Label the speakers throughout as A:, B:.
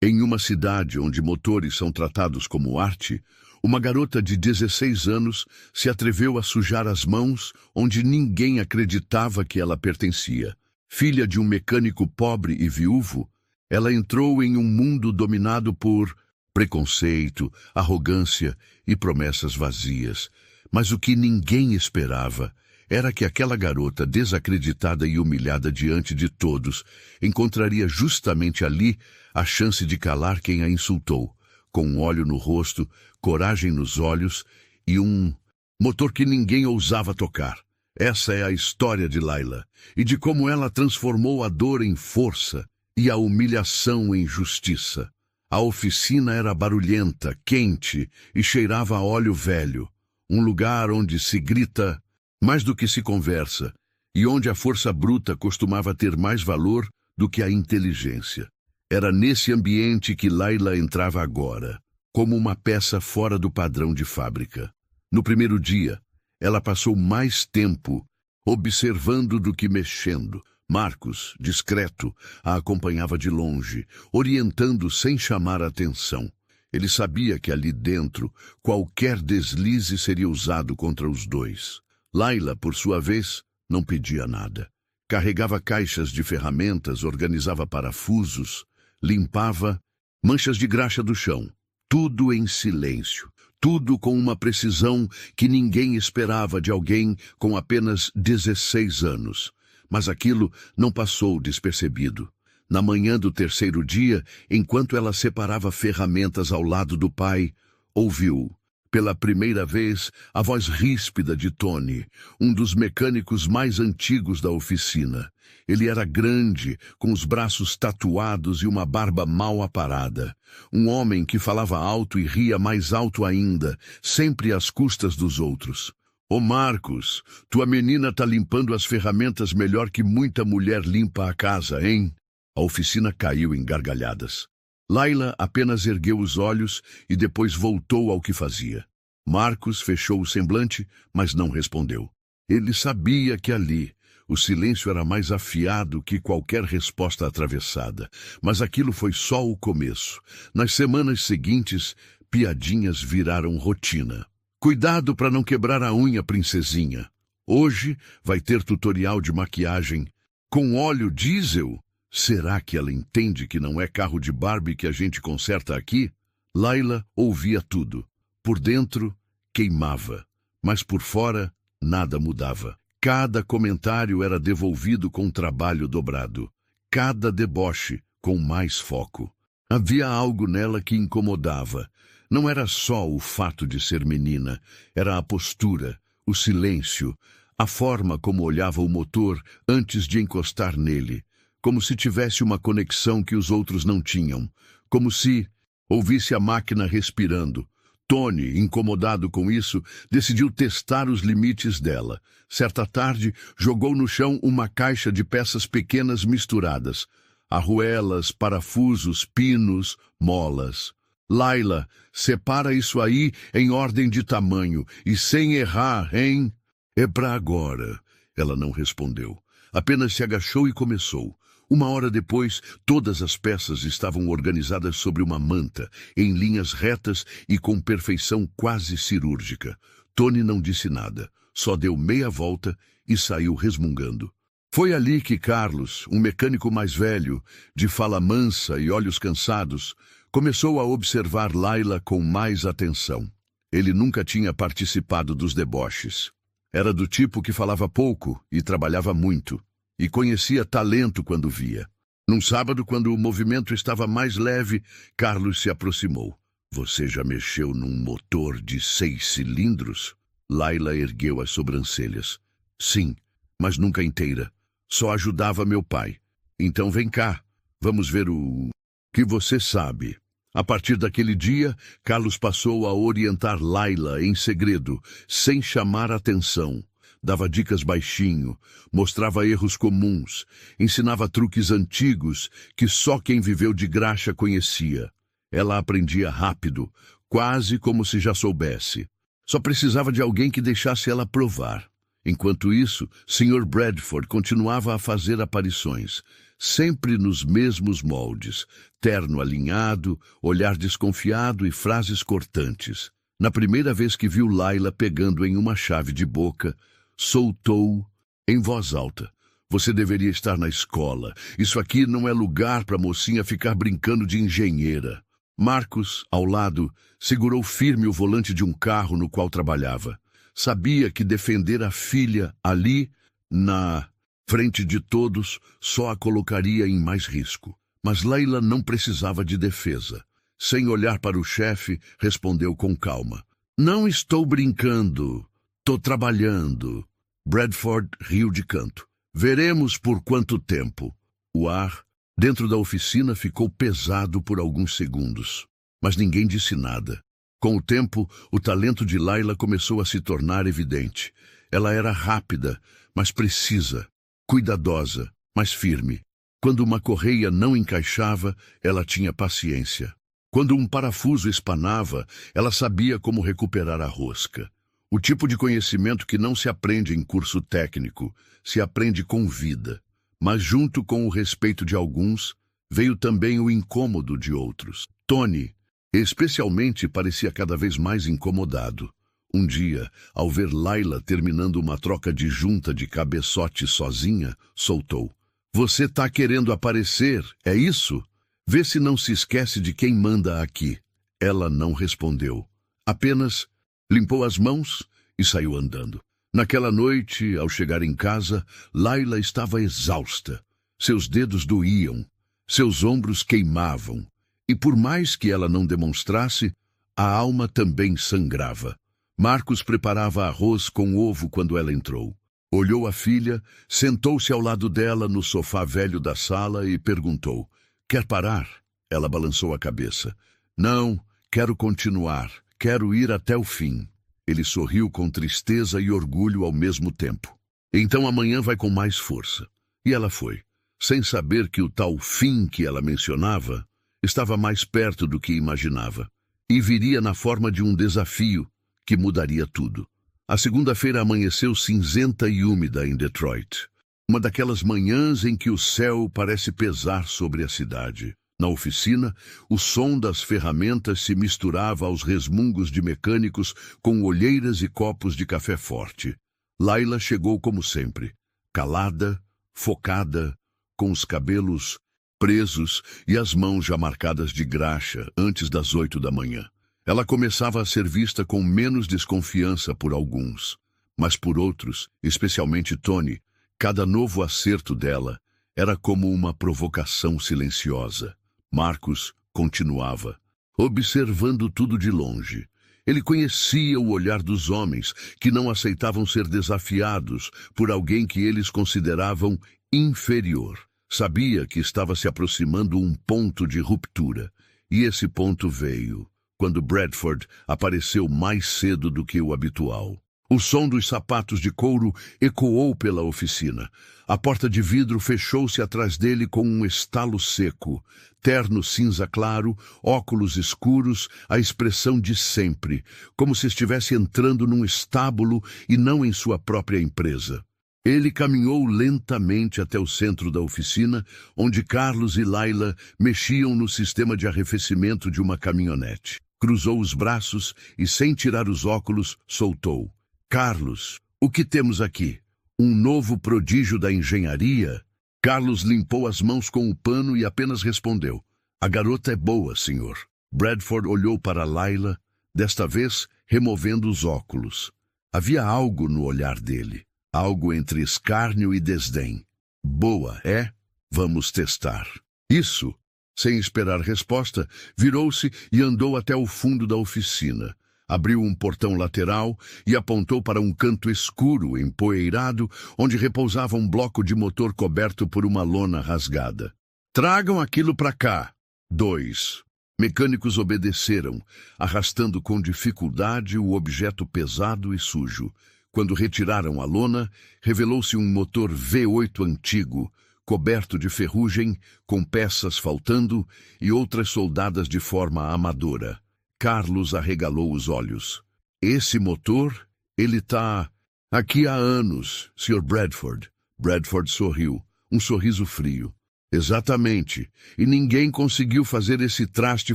A: Em uma cidade onde motores são tratados como arte, uma garota de 16 anos se atreveu a sujar as mãos onde ninguém acreditava que ela pertencia. Filha de um mecânico pobre e viúvo, ela entrou em um mundo dominado por preconceito, arrogância e promessas vazias. Mas o que ninguém esperava era que aquela garota, desacreditada e humilhada diante de todos, encontraria justamente ali a chance de calar quem a insultou, com um óleo no rosto, coragem nos olhos e um motor que ninguém ousava tocar. Essa é a história de Layla, e de como ela transformou a dor em força e a humilhação em justiça. A oficina era barulhenta, quente e cheirava a óleo velho, um lugar onde se grita mais do que se conversa, e onde a força bruta costumava ter mais valor do que a inteligência. Era nesse ambiente que Layla entrava agora, como uma peça fora do padrão de fábrica. No primeiro dia, ela passou mais tempo observando do que mexendo. Marcos, discreto, a acompanhava de longe, orientando sem chamar atenção. Ele sabia que ali dentro, qualquer deslize seria usado contra os dois. Layla, por sua vez, não pedia nada. Carregava caixas de ferramentas, organizava parafusos, limpava manchas de graxa do chão. Tudo em silêncio. Tudo com uma precisão que ninguém esperava de alguém com apenas 16 anos. Mas aquilo não passou despercebido. Na manhã do terceiro dia, enquanto ela separava ferramentas ao lado do pai, ouviu, pela primeira vez, a voz ríspida de Tony, um dos mecânicos mais antigos da oficina. Ele era grande, com os braços tatuados e uma barba mal aparada. Um homem que falava alto e ria mais alto ainda, sempre às custas dos outros. Ô Marcos, tua menina tá limpando as ferramentas melhor que muita mulher limpa a casa, hein? A oficina caiu em gargalhadas. Layla apenas ergueu os olhos e depois voltou ao que fazia. Marcos fechou o semblante, mas não respondeu. Ele sabia que ali o silêncio era mais afiado que qualquer resposta atravessada, mas aquilo foi só o começo. Nas semanas seguintes, piadinhas viraram rotina. Cuidado para não quebrar a unha, princesinha. Hoje vai ter tutorial de maquiagem com óleo diesel. Será que ela entende que não é carro de Barbie que a gente conserta aqui? Layla ouvia tudo. Por dentro, queimava, mas por fora, nada mudava. Cada comentário era devolvido com trabalho dobrado. Cada deboche com mais foco. Havia algo nela que incomodava. Não era só o fato de ser menina, era a postura, o silêncio, a forma como olhava o motor antes de encostar nele. Como se tivesse uma conexão que os outros não tinham, como se ouvisse a máquina respirando. Tony, incomodado com isso, decidiu testar os limites dela. Certa tarde, jogou no chão uma caixa de peças pequenas misturadas. Arruelas, parafusos, pinos, molas. Layla, separa isso aí em ordem de tamanho e sem errar, hein? É pra agora. Ela não respondeu. Apenas se agachou e começou. Uma hora depois, todas as peças estavam organizadas sobre uma manta, em linhas retas e com perfeição quase cirúrgica. Tony não disse nada, só deu meia volta e saiu resmungando. Foi ali que Carlos, um mecânico mais velho, de fala mansa e olhos cansados, começou a observar Layla com mais atenção. Ele nunca tinha participado dos deboches. Era do tipo que falava pouco e trabalhava muito. E conhecia talento quando via. Num sábado, quando o movimento estava mais leve, Carlos se aproximou. Você já mexeu num motor de 6 cilindros? Layla ergueu as sobrancelhas. Sim, mas nunca inteira. Só ajudava meu pai. Então vem cá, vamos ver o que você sabe. A partir daquele dia, Carlos passou a orientar Layla em segredo, sem chamar atenção. Dava dicas baixinho, mostrava erros comuns, ensinava truques antigos que só quem viveu de graxa conhecia. Ela aprendia rápido, quase como se já soubesse. Só precisava de alguém que deixasse ela provar. Enquanto isso, Sr. Bradford continuava a fazer aparições, sempre nos mesmos moldes, terno alinhado, olhar desconfiado e frases cortantes. Na primeira vez que viu Layla pegando em uma chave de boca, soltou em voz alta: "Você deveria estar na escola. Isso aqui não é lugar para a mocinha ficar brincando de engenheira." Marcos, ao lado, segurou firme o volante de um carro no qual trabalhava. Sabia que defender a filha ali, na frente de todos, só a colocaria em mais risco. Mas Layla não precisava de defesa. Sem olhar para o chefe, respondeu com calma: "Não estou brincando. Tô trabalhando." Bradford riu de canto. "Veremos por quanto tempo." O ar dentro da oficina ficou pesado por alguns segundos, mas ninguém disse nada. Com o tempo, o talento de Layla começou a se tornar evidente. Ela era rápida, mas precisa, cuidadosa, mas firme. Quando uma correia não encaixava, ela tinha paciência. Quando um parafuso espanava, ela sabia como recuperar a rosca. O tipo de conhecimento que não se aprende em curso técnico, se aprende com vida. Mas junto com o respeito de alguns, veio também o incômodo de outros. Tony, especialmente, parecia cada vez mais incomodado. Um dia, ao ver Layla terminando uma troca de junta de cabeçote sozinha, soltou: "Você tá querendo aparecer, é isso? Vê se não se esquece de quem manda aqui." Ela não respondeu. Apenas limpou as mãos e saiu andando. Naquela noite, ao chegar em casa, Layla estava exausta. Seus dedos doíam, seus ombros queimavam, e por mais que ela não demonstrasse, a alma também sangrava. Marcos preparava arroz com ovo quando ela entrou. Olhou a filha, sentou-se ao lado dela no sofá velho da sala e perguntou: "Quer parar?" Ela balançou a cabeça. "Não, quero continuar, quero ir até o fim." Ele sorriu com tristeza e orgulho ao mesmo tempo. "Então amanhã vai com mais força." E ela foi, sem saber que o tal fim que ela mencionava estava mais perto do que imaginava, e viria na forma de um desafio que mudaria tudo. A segunda-feira amanheceu cinzenta e úmida em Detroit. Uma daquelas manhãs em que o céu parece pesar sobre a cidade. Na oficina, o som das ferramentas se misturava aos resmungos de mecânicos com olheiras e copos de café forte. Layla chegou como sempre, calada, focada, com os cabelos presos e as mãos já marcadas de graxa antes das 8 da manhã. Ela começava a ser vista com menos desconfiança por alguns, mas por outros, especialmente Tony, cada novo acerto dela era como uma provocação silenciosa. Marcos continuava, observando tudo de longe. Ele conhecia o olhar dos homens, que não aceitavam ser desafiados por alguém que eles consideravam inferior. Sabia que estava se aproximando um ponto de ruptura, e esse ponto veio quando Bradford apareceu mais cedo do que o habitual. O som dos sapatos de couro ecoou pela oficina. A porta de vidro fechou-se atrás dele com um estalo seco. Terno cinza claro, óculos escuros, a expressão de sempre, como se estivesse entrando num estábulo e não em sua própria empresa. Ele caminhou lentamente até o centro da oficina, onde Carlos e Layla mexiam no sistema de arrefecimento de uma caminhonete. Cruzou os braços e, sem tirar os óculos, soltou: "Carlos, o que temos aqui? Um novo prodígio da engenharia?" Carlos limpou as mãos com o pano e apenas respondeu: "A garota é boa, senhor." Bradford olhou para Layla, desta vez removendo os óculos. Havia algo no olhar dele, algo entre escárnio e desdém. "Boa, é? Vamos testar." Isso. Sem esperar resposta, virou-se e andou até o fundo da oficina. Abriu um portão lateral e apontou para um canto escuro, empoeirado, onde repousava um bloco de motor coberto por uma lona rasgada. "Tragam aquilo para cá." 2. Mecânicos obedeceram, arrastando com dificuldade o objeto pesado e sujo. Quando retiraram a lona, revelou-se um motor V8 antigo, coberto de ferrugem, com peças faltando e outras soldadas de forma amadora. Carlos arregalou os olhos. "Esse motor, ele tá aqui há anos, Sr. Bradford." Bradford sorriu, um sorriso frio. Exatamente. E ninguém conseguiu fazer esse traste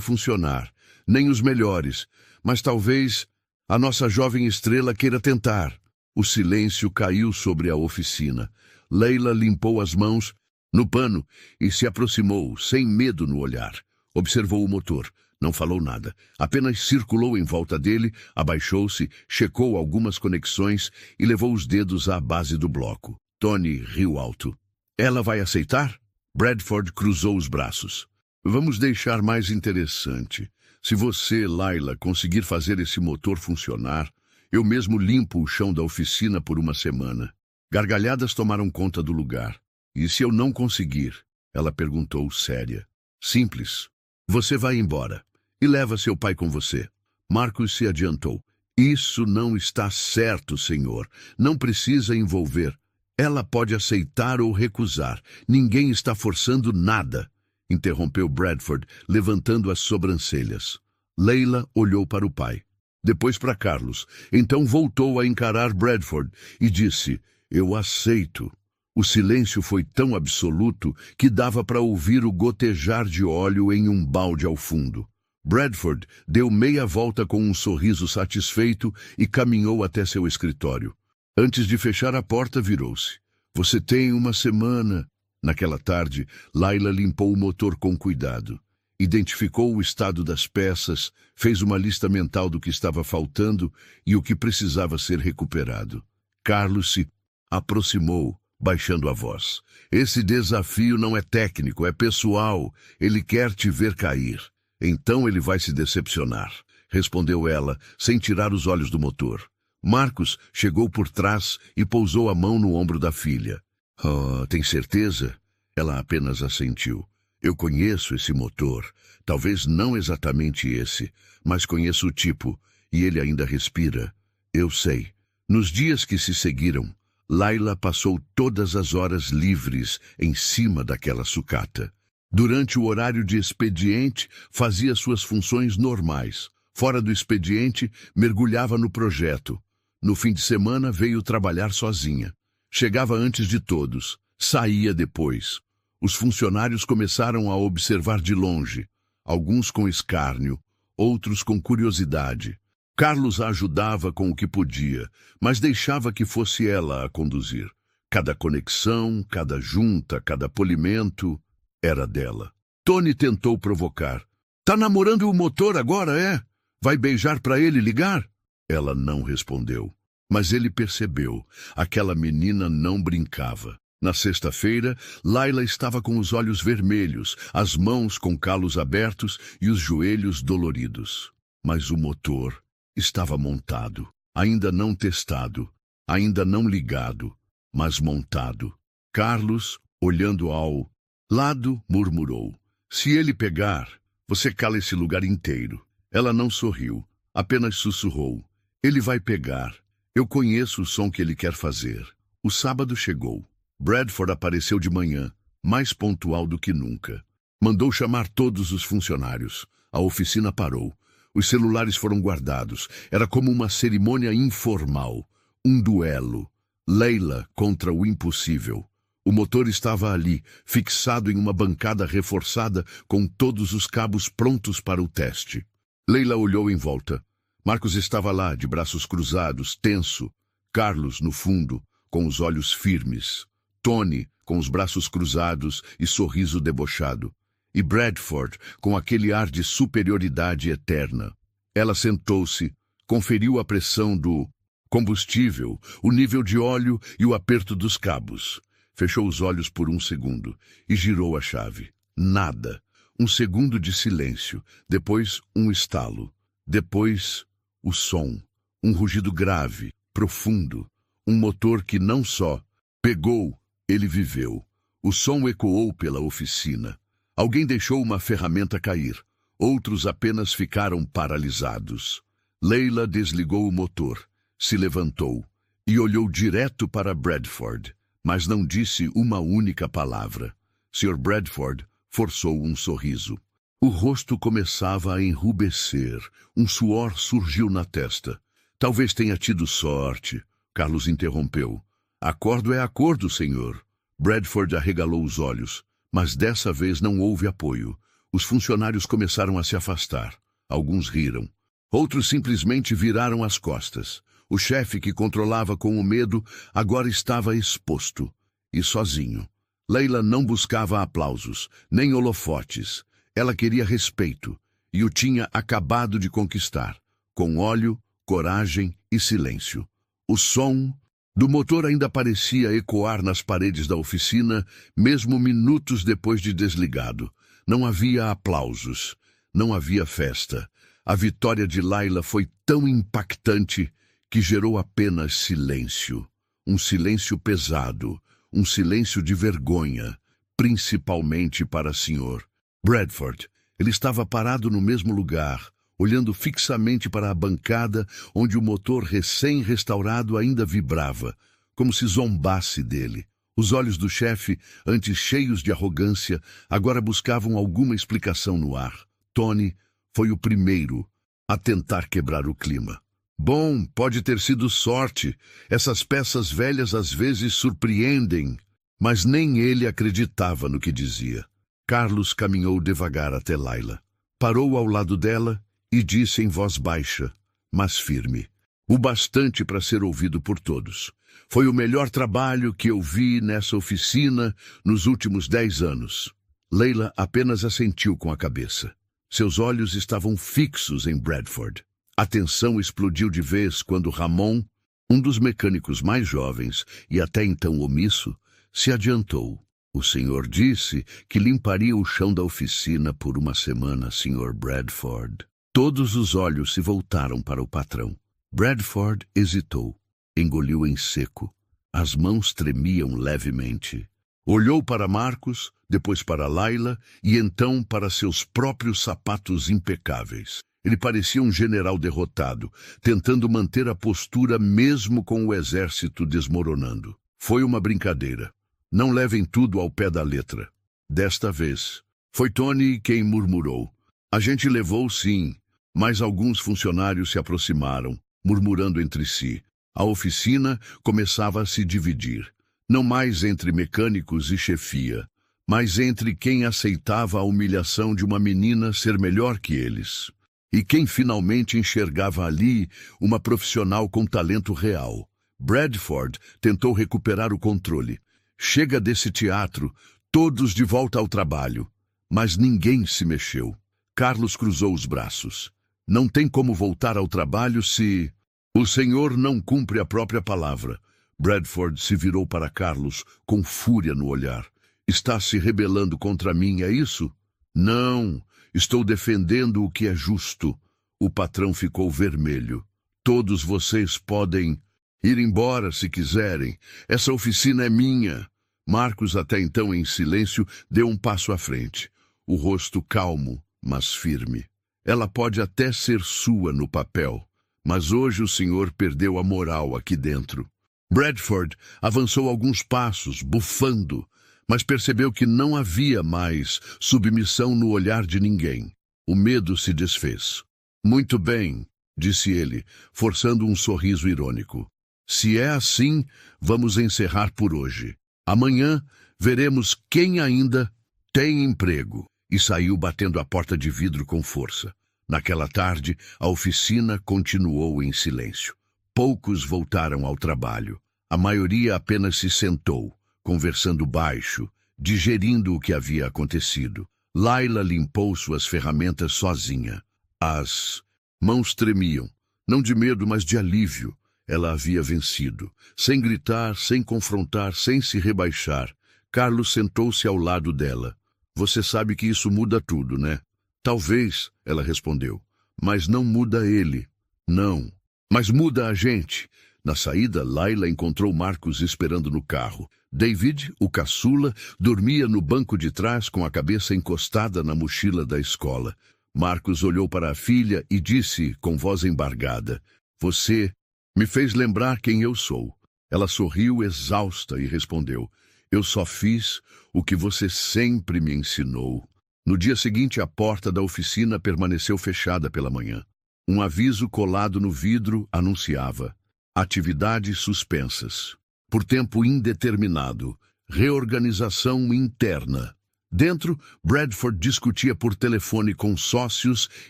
A: funcionar, nem os melhores. Mas talvez a nossa jovem estrela queira tentar. O silêncio caiu sobre a oficina. Leila limpou as mãos no pano e se aproximou, sem medo no olhar. Observou o motor. Não falou nada. Apenas circulou em volta dele, abaixou-se, checou algumas conexões e levou os dedos à base do bloco. Tony riu alto. Ela vai aceitar? Bradford cruzou os braços. Vamos deixar mais interessante. Se você, Layla, conseguir fazer esse motor funcionar, eu mesmo limpo o chão da oficina por uma semana. Gargalhadas tomaram conta do lugar. E se eu não conseguir? Ela perguntou, séria. Simples. Você vai embora. E leva seu pai com você. Marcos se adiantou. Isso não está certo, senhor. Não precisa envolver. Ela pode aceitar ou recusar. Ninguém está forçando nada, interrompeu Bradford, levantando as sobrancelhas. Leila olhou para o pai. Depois para Carlos. Então voltou a encarar Bradford e disse, eu aceito. O silêncio foi tão absoluto que dava para ouvir o gotejar de óleo em um balde ao fundo. Bradford deu meia volta com um sorriso satisfeito e caminhou até seu escritório. Antes de fechar a porta, virou-se. Você tem uma semana. Naquela tarde, Layla limpou o motor com cuidado. Identificou o estado das peças, fez uma lista mental do que estava faltando e o que precisava ser recuperado. Carlos se aproximou, baixando a voz. Esse desafio não é técnico, é pessoal. Ele quer te ver cair. Então ele vai se decepcionar, respondeu ela, sem tirar os olhos do motor. Marcos chegou por trás e pousou a mão no ombro da filha. Oh, tem certeza? Ela apenas assentiu. Eu conheço esse motor. Talvez não exatamente esse, mas conheço o tipo, e ele ainda respira. Eu sei. Nos dias que se seguiram, Layla passou todas as horas livres em cima daquela sucata. Durante o horário de expediente, fazia suas funções normais. Fora do expediente, mergulhava no projeto. No fim de semana, veio trabalhar sozinha. Chegava antes de todos, saía depois. Os funcionários começaram a observar de longe, alguns com escárnio, outros com curiosidade. Carlos a ajudava com o que podia, mas deixava que fosse ela a conduzir. Cada conexão, cada junta, cada polimento era dela. Tony tentou provocar. Tá namorando o motor agora, é? Vai beijar para ele ligar? Ela não respondeu. Mas ele percebeu. Aquela menina não brincava. Na sexta-feira, Layla estava com os olhos vermelhos, as mãos com calos abertos e os joelhos doloridos. Mas o motor estava montado, ainda não testado, ainda não ligado, mas montado. Carlos, olhando ao lado, murmurou. Se ele pegar, você cala esse lugar inteiro. Ela não sorriu, apenas sussurrou. Ele vai pegar. Eu conheço o som que ele quer fazer. O sábado chegou. Bradford apareceu de manhã, mais pontual do que nunca. Mandou chamar todos os funcionários. A oficina parou. Os celulares foram guardados. Era como uma cerimônia informal. Um duelo. Leila contra o impossível. O motor estava ali, fixado em uma bancada reforçada com todos os cabos prontos para o teste. Leila olhou em volta. Marcos estava lá, de braços cruzados, tenso. Carlos, no fundo, com os olhos firmes. Tony, com os braços cruzados e sorriso debochado. E Bradford, com aquele ar de superioridade eterna. Ela sentou-se, conferiu a pressão do combustível, o nível de óleo e o aperto dos cabos. Fechou os olhos por um segundo e girou a chave. Nada. Um segundo de silêncio. Depois, um estalo. Depois, o som. Um rugido grave, profundo. Um motor que não só pegou, ele viveu. O som ecoou pela oficina. Alguém deixou uma ferramenta cair. Outros apenas ficaram paralisados. Leila desligou o motor, se levantou e olhou direto para Bradford, mas não disse uma única palavra. Sr. Bradford forçou um sorriso. O rosto começava a enrubescer. Um suor surgiu na testa. Talvez tenha tido sorte. Carlos interrompeu. Acordo é acordo, senhor. Bradford arregalou os olhos. Mas dessa vez não houve apoio. Os funcionários começaram a se afastar. Alguns riram. Outros simplesmente viraram as costas. O chefe que controlava com o medo agora estava exposto e sozinho. Leila não buscava aplausos, nem holofotes. Ela queria respeito, e o tinha acabado de conquistar, com óleo, coragem e silêncio. O som do motor ainda parecia ecoar nas paredes da oficina, mesmo minutos depois de desligado. Não havia aplausos, não havia festa. A vitória de Laila foi tão impactante que gerou apenas silêncio. Um silêncio pesado, um silêncio de vergonha, principalmente para o Sr. Bradford. Ele estava parado no mesmo lugar, olhando fixamente para a bancada onde o motor recém-restaurado ainda vibrava, como se zombasse dele. Os olhos do chefe, antes cheios de arrogância, agora buscavam alguma explicação no ar. Tony foi o primeiro a tentar quebrar o clima. Bom, pode ter sido sorte. Essas peças velhas às vezes surpreendem. Mas nem ele acreditava no que dizia. Carlos caminhou devagar até Laila. Parou ao lado dela e disse em voz baixa, mas firme, o bastante para ser ouvido por todos. Foi o melhor trabalho que eu vi nessa oficina nos últimos 10 anos. Leila apenas assentiu com a cabeça. Seus olhos estavam fixos em Bradford. A tensão explodiu de vez quando Ramon, um dos mecânicos mais jovens e até então omisso, se adiantou. O senhor disse que limparia o chão da oficina por uma semana, Sr. Bradford. Todos os olhos se voltaram para o patrão. Bradford hesitou, engoliu em seco. As mãos tremiam levemente. Olhou para Marcos, depois para Laila e então para seus próprios sapatos impecáveis. Ele parecia um general derrotado, tentando manter a postura mesmo com o exército desmoronando. Foi uma brincadeira. Não levem tudo ao pé da letra. Desta vez, foi Tony quem murmurou. A gente levou sim, mas alguns funcionários se aproximaram, murmurando entre si. A oficina começava a se dividir. Não mais entre mecânicos e chefia, mas entre quem aceitava a humilhação de uma menina ser melhor que eles. E quem finalmente enxergava ali uma profissional com talento real. Bradford tentou recuperar o controle. Chega desse teatro, todos de volta ao trabalho. Mas ninguém se mexeu. Carlos cruzou os braços. Não tem como voltar ao trabalho se o senhor não cumpre a própria palavra. Bradford se virou para Carlos com fúria no olhar. Está se rebelando contra mim, é isso? Não. Estou defendendo o que é justo. O patrão ficou vermelho. Todos vocês podem ir embora se quiserem. Essa oficina é minha. Marcos, até então em silêncio, deu um passo à frente. O rosto calmo, mas firme. Ela pode até ser sua no papel, mas hoje o senhor perdeu a moral aqui dentro. Bradford avançou alguns passos, bufando, mas percebeu que não havia mais submissão no olhar de ninguém. O medo se desfez. Muito bem, disse ele, forçando um sorriso irônico. Se é assim, vamos encerrar por hoje. Amanhã veremos quem ainda tem emprego. E saiu batendo a porta de vidro com força. Naquela tarde, a oficina continuou em silêncio. Poucos voltaram ao trabalho. A maioria apenas se sentou, conversando baixo, digerindo o que havia acontecido. Laila limpou suas ferramentas sozinha. As mãos tremiam, não de medo, mas de alívio. Ela havia vencido. Sem gritar, sem confrontar, sem se rebaixar. Carlos sentou-se ao lado dela. Você sabe que isso muda tudo, né? Talvez, ela respondeu. Mas não muda ele. Não. Mas muda a gente. Na saída, Laila encontrou Marcos esperando no carro. David, o caçula, dormia no banco de trás com a cabeça encostada na mochila da escola. Marcos olhou para a filha e disse com voz embargada, Você me fez lembrar quem eu sou. Ela sorriu exausta e respondeu, Eu só fiz o que você sempre me ensinou. No dia seguinte, a porta da oficina permaneceu fechada pela manhã. Um aviso colado no vidro anunciava atividades suspensas. Por tempo indeterminado, reorganização interna. Dentro, Bradford discutia por telefone com sócios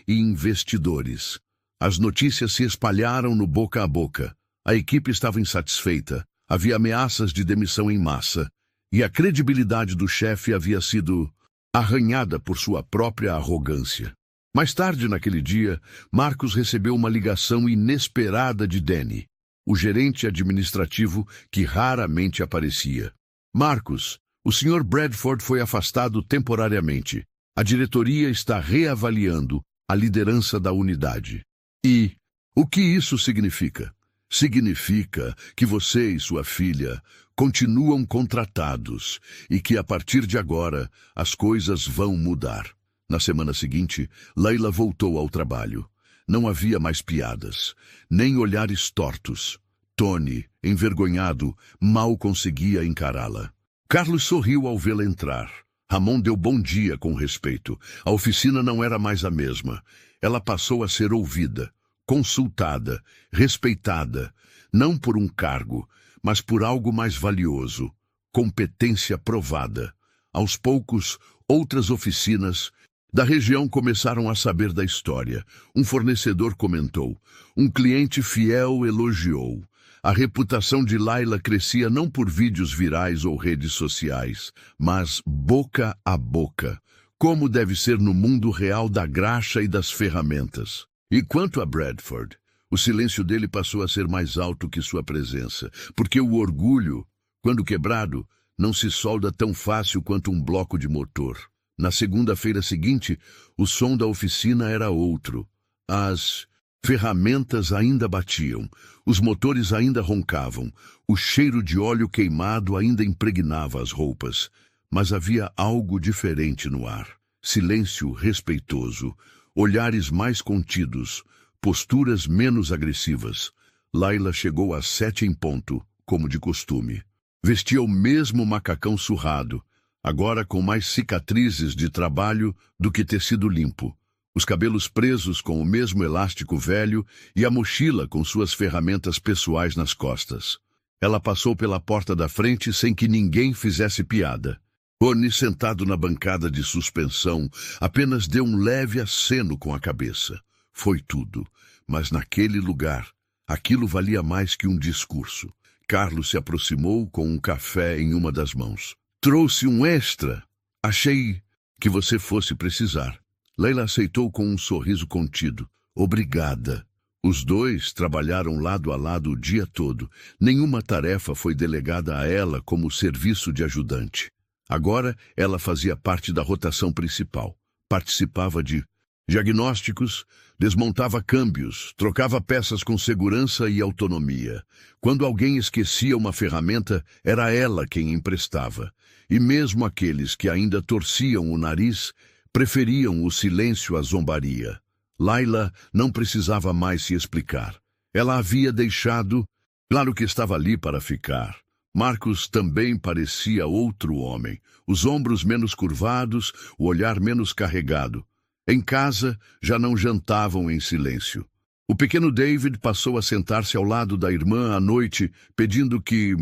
A: e investidores. As notícias se espalharam no boca a boca. A equipe estava insatisfeita. Havia ameaças de demissão em massa. E a credibilidade do chefe havia sido arranhada por sua própria arrogância. Mais tarde naquele dia, Marcus recebeu uma ligação inesperada de Danny, o gerente administrativo que raramente aparecia. Marcus, o Sr. Bradford foi afastado temporariamente. A diretoria está reavaliando a liderança da unidade. E o que isso significa? Significa que você e sua filha continuam contratados e que, a partir de agora, as coisas vão mudar. Na semana seguinte, Layla voltou ao trabalho. Não havia mais piadas, nem olhares tortos. Tony, envergonhado, mal conseguia encará-la. Carlos sorriu ao vê-la entrar. Ramon deu bom dia com respeito. A oficina não era mais a mesma. Ela passou a ser ouvida, consultada, respeitada, não por um cargo, mas por algo mais valioso, competência provada. Aos poucos, outras oficinas da região começaram a saber da história. Um fornecedor comentou, um cliente fiel elogiou. A reputação de Layla crescia não por vídeos virais ou redes sociais, mas boca a boca, como deve ser no mundo real da graxa e das ferramentas. E quanto a Bradford, o silêncio dele passou a ser mais alto que sua presença, porque o orgulho, quando quebrado, não se solda tão fácil quanto um bloco de motor. Na segunda-feira seguinte, o som da oficina era outro. As ferramentas ainda batiam, os motores ainda roncavam, o cheiro de óleo queimado ainda impregnava as roupas. Mas havia algo diferente no ar. Silêncio respeitoso, olhares mais contidos, posturas menos agressivas. Layla chegou às 7 em ponto, como de costume. Vestia o mesmo macacão surrado, agora com mais cicatrizes de trabalho do que tecido limpo. Os cabelos presos com o mesmo elástico velho e a mochila com suas ferramentas pessoais nas costas. Ela passou pela porta da frente sem que ninguém fizesse piada. Tony, sentado na bancada de suspensão, apenas deu um leve aceno com a cabeça. Foi tudo, mas naquele lugar, aquilo valia mais que um discurso. Carlos se aproximou com um café em uma das mãos. Trouxe um extra. Achei que você fosse precisar. Layla aceitou com um sorriso contido. Obrigada. Os dois trabalharam lado a lado o dia todo. Nenhuma tarefa foi delegada a ela como serviço de ajudante. Agora ela fazia parte da rotação principal. Participava de diagnósticos, desmontava câmbios, trocava peças com segurança e autonomia. Quando alguém esquecia uma ferramenta, era ela quem emprestava. E mesmo aqueles que ainda torciam o nariz, preferiam o silêncio à zombaria. Layla não precisava mais se explicar. Ela havia deixado, claro que estava ali para ficar. Marcus também parecia outro homem, os ombros menos curvados, o olhar menos carregado. Em casa, já não jantavam em silêncio. O pequeno David passou a sentar-se ao lado da irmã à noite, pedindo que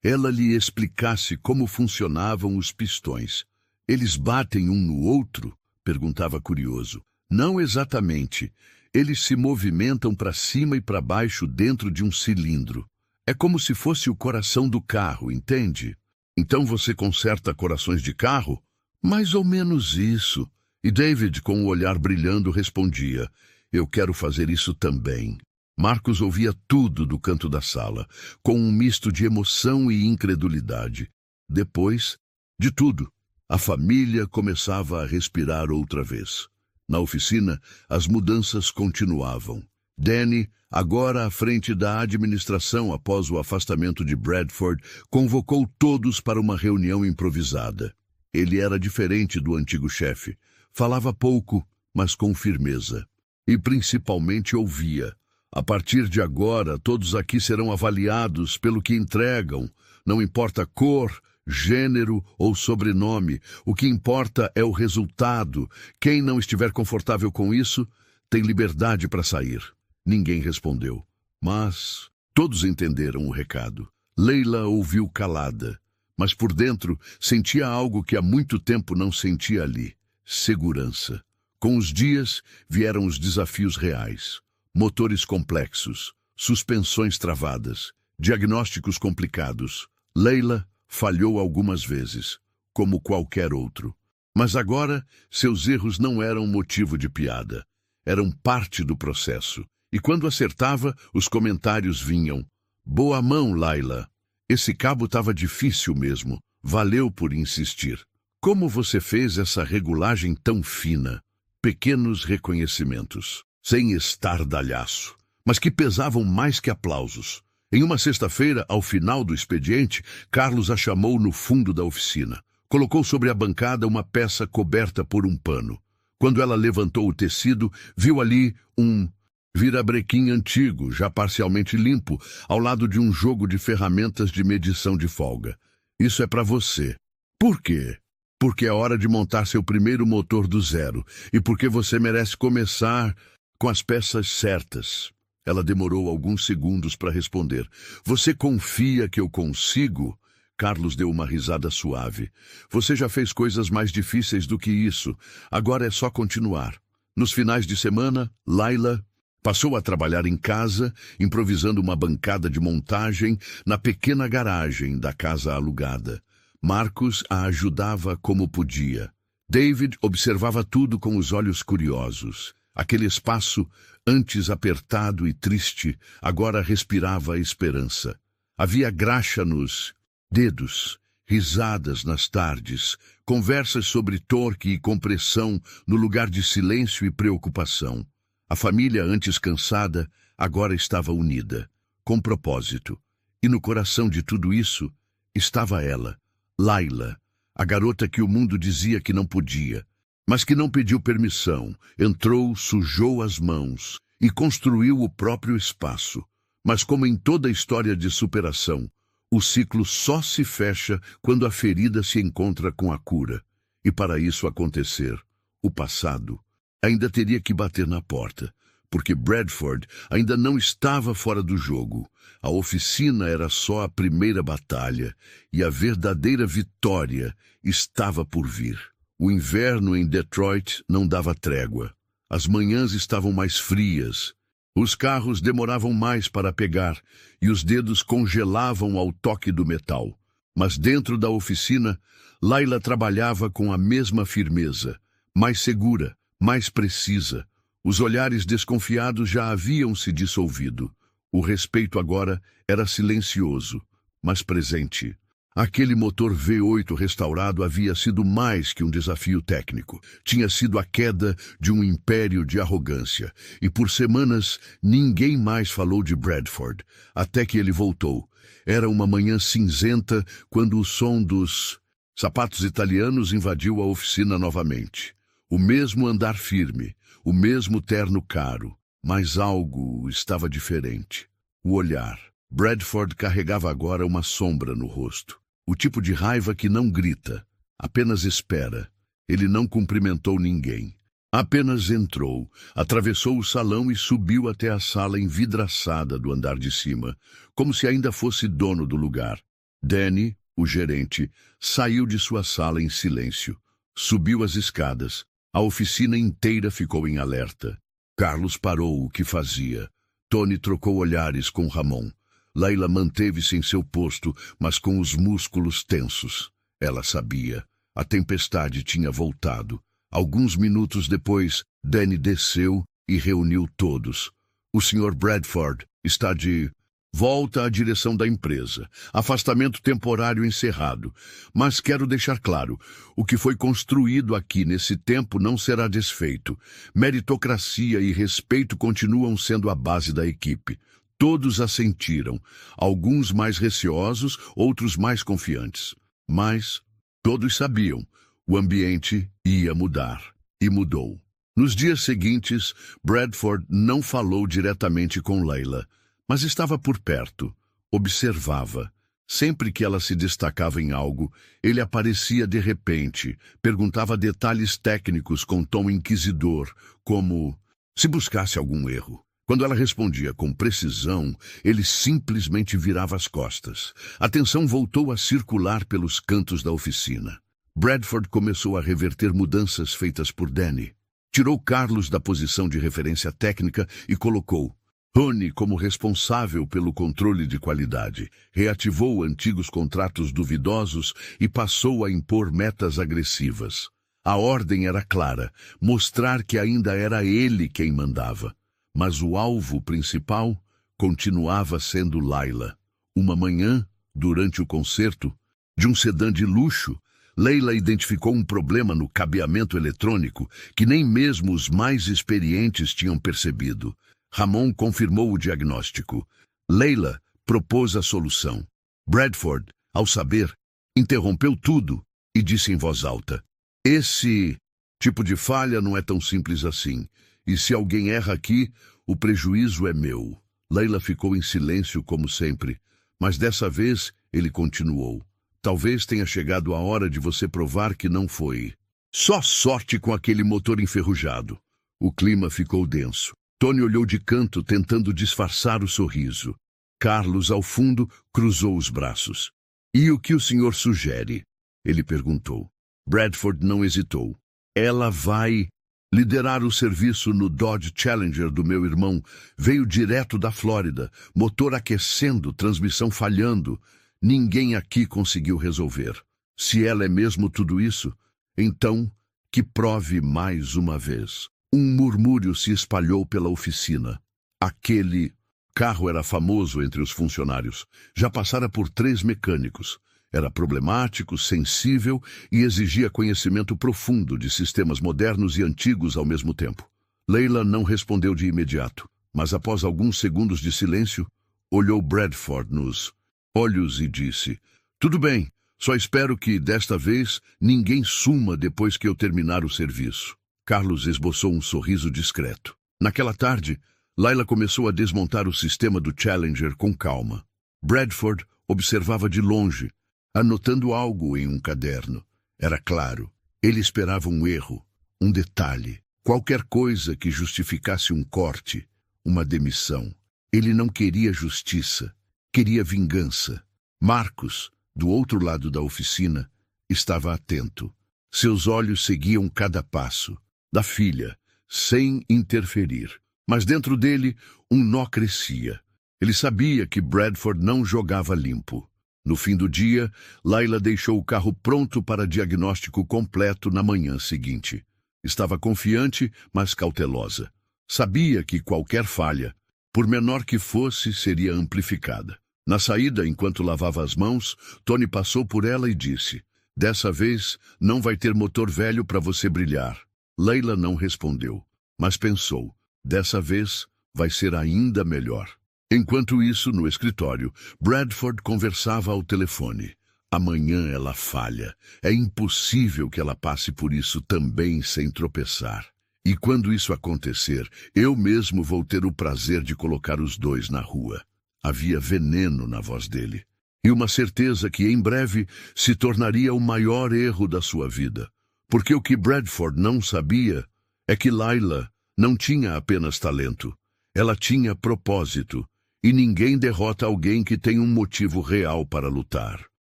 A: ela lhe explicasse como funcionavam os pistões. Eles batem um no outro? Perguntava curioso. Não exatamente. Eles se movimentam para cima e para baixo dentro de um cilindro. É como se fosse o coração do carro, entende? Então você conserta corações de carro? Mais ou menos isso. E David, com o olhar brilhando, respondia, eu quero fazer isso também. Marcus ouvia tudo do canto da sala, com um misto de emoção e incredulidade. Depois, de tudo, a família começava a respirar outra vez. Na oficina, as mudanças continuavam. Danny, agora à frente da administração após o afastamento de Bradford, convocou todos para uma reunião improvisada. Ele era diferente do antigo chefe. Falava pouco, mas com firmeza. E principalmente ouvia. A partir de agora, todos aqui serão avaliados pelo que entregam. Não importa cor, gênero ou sobrenome. O que importa é o resultado. Quem não estiver confortável com isso, tem liberdade para sair. Ninguém respondeu. Mas todos entenderam o recado. Layla ouviu calada. mas por dentro sentia algo que há muito tempo não sentia ali: segurança. Com os dias vieram os desafios reais: motores complexos, suspensões travadas, diagnósticos complicados. Leila falhou algumas vezes, como qualquer outro. Mas agora, seus erros não eram motivo de piada. Eram parte do processo. E quando acertava, os comentários vinham: boa mão, Laila. Esse cabo estava difícil mesmo. Valeu por insistir. Como você fez essa regulagem tão fina? Pequenos reconhecimentos, sem estardalhaço, mas que pesavam mais que aplausos. Em uma sexta-feira, ao final do expediente, Carlos a chamou no fundo da oficina. Colocou sobre a bancada uma peça coberta por um pano. Quando ela levantou o tecido, viu ali um virabrequim antigo, já parcialmente limpo, ao lado de um jogo de ferramentas de medição de folga. Isso é para você. Por quê? Porque é hora de montar seu primeiro motor do zero. E porque você merece começar com as peças certas. Ela demorou alguns segundos para responder. Você confia que eu consigo? Carlos deu uma risada suave. Você já fez coisas mais difíceis do que isso. Agora é só continuar. Nos finais de semana, Laila passou a trabalhar em casa, improvisando uma bancada de montagem na pequena garagem da casa alugada. Marcos a ajudava como podia. David observava tudo com os olhos curiosos. Aquele espaço, antes apertado e triste, agora respirava a esperança. Havia graxa nos dedos, risadas nas tardes, conversas sobre torque e compressão no lugar de silêncio e preocupação. A família, antes cansada, agora estava unida, com propósito. E no coração de tudo isso estava ela, Laila, a garota que o mundo dizia que não podia, mas que não pediu permissão, entrou, sujou as mãos e construiu o próprio espaço. Mas como em toda história de superação, o ciclo só se fecha quando a ferida se encontra com a cura. E para isso acontecer, o passado ainda teria que bater na porta, porque Bradford ainda não estava fora do jogo. A oficina era só a primeira batalha, e a verdadeira vitória estava por vir. O inverno em Detroit não dava trégua. As manhãs estavam mais frias. Os carros demoravam mais para pegar, e os dedos congelavam ao toque do metal. Mas dentro da oficina, Laila trabalhava com a mesma firmeza, mais segura, mais precisa. Os olhares desconfiados já haviam se dissolvido. O respeito agora era silencioso, mas presente. Aquele motor V8 restaurado havia sido mais que um desafio técnico. Tinha sido a queda de um império de arrogância. E por semanas ninguém mais falou de Bradford, até que ele voltou. Era uma manhã cinzenta quando o som dos sapatos italianos invadiu a oficina novamente. O mesmo andar firme, o mesmo terno caro, mas algo estava diferente. O olhar. Bradford carregava agora uma sombra no rosto. O tipo de raiva que não grita, apenas espera. Ele não cumprimentou ninguém. Apenas entrou, atravessou o salão e subiu até a sala envidraçada do andar de cima, como se ainda fosse dono do lugar. Danny, o gerente, saiu de sua sala em silêncio. Subiu as escadas. A oficina inteira ficou em alerta. Carlos parou o que fazia. Tony trocou olhares com Ramon. Laila manteve-se em seu posto, mas com os músculos tensos. Ela sabia. A tempestade tinha voltado. Alguns minutos depois, Danny desceu e reuniu todos. O Sr. Bradford está de volta à direção da empresa. Afastamento temporário encerrado. Mas quero deixar claro, o que foi construído aqui nesse tempo não será desfeito. Meritocracia e respeito continuam sendo a base da equipe. Todos assentiram, alguns mais receosos, outros mais confiantes. Mas todos sabiam, o ambiente ia mudar. E mudou. Nos dias seguintes, Bradford não falou diretamente com Laila, mas estava por perto, observava. Sempre que ela se destacava em algo, ele aparecia de repente, perguntava detalhes técnicos com tom inquisidor, como se buscasse algum erro. Quando ela respondia com precisão, ele simplesmente virava as costas. A tensão voltou a circular pelos cantos da oficina. Bradford começou a reverter mudanças feitas por Danny. Tirou Carlos da posição de referência técnica e colocou Tony como responsável pelo controle de qualidade. Reativou antigos contratos duvidosos e passou a impor metas agressivas. A ordem era clara, mostrar que ainda era ele quem mandava. Mas o alvo principal continuava sendo Layla. Uma manhã, durante o concerto, de um sedã de luxo, Layla identificou um problema no cabeamento eletrônico que nem mesmo os mais experientes tinham percebido. Ramon confirmou o diagnóstico. Layla propôs a solução. Bradford, ao saber, interrompeu tudo e disse em voz alta: "Esse tipo de falha não é tão simples assim. E se alguém erra aqui, o prejuízo é meu." Layla ficou em silêncio como sempre, mas dessa vez ele continuou: "Talvez tenha chegado a hora de você provar que não foi. Só sorte com aquele motor enferrujado." O clima ficou denso. Tony olhou de canto, tentando disfarçar o sorriso. Carlos, ao fundo, cruzou os braços. "E o que o senhor sugere?" ele perguntou. Bradford não hesitou. "Ela vai liderar o serviço no Dodge Challenger do meu irmão. Veio direto da Flórida, motor aquecendo, transmissão falhando. Ninguém aqui conseguiu resolver. Se ela é mesmo tudo isso, então que prove mais uma vez." Um murmúrio se espalhou pela oficina. Aquele carro era famoso entre os funcionários. Já passara por 3 mecânicos. Era problemático, sensível e exigia conhecimento profundo de sistemas modernos e antigos ao mesmo tempo. Layla não respondeu de imediato, mas após alguns segundos de silêncio, olhou Bradford nos olhos e disse: "Tudo bem, só espero que, desta vez, ninguém suma depois que eu terminar o serviço." Carlos esboçou um sorriso discreto. Naquela tarde, Layla começou a desmontar o sistema do Challenger com calma. Bradford observava de longe, anotando algo em um caderno. Era claro, ele esperava um erro, um detalhe, qualquer coisa que justificasse um corte, uma demissão. Ele não queria justiça, queria vingança. Marcos, do outro lado da oficina, estava atento. Seus olhos seguiam cada passo da filha, sem interferir. Mas dentro dele, um nó crescia. Ele sabia que Bradford não jogava limpo. No fim do dia, Layla deixou o carro pronto para diagnóstico completo na manhã seguinte. Estava confiante, mas cautelosa. Sabia que qualquer falha, por menor que fosse, seria amplificada. Na saída, enquanto lavava as mãos, Tony passou por ela e disse: "Dessa vez, não vai ter motor velho para você brilhar." Layla não respondeu, mas pensou: "Dessa vez vai ser ainda melhor." Enquanto isso, no escritório, Bradford conversava ao telefone. "Amanhã ela falha. É impossível que ela passe por isso também sem tropeçar. E quando isso acontecer, eu mesmo vou ter o prazer de colocar os dois na rua." Havia veneno na voz dele. E uma certeza que em breve se tornaria o maior erro da sua vida. Porque o que Bradford não sabia é que Layla não tinha apenas talento. Ela tinha propósito. E ninguém derrota alguém que tem um motivo real para lutar.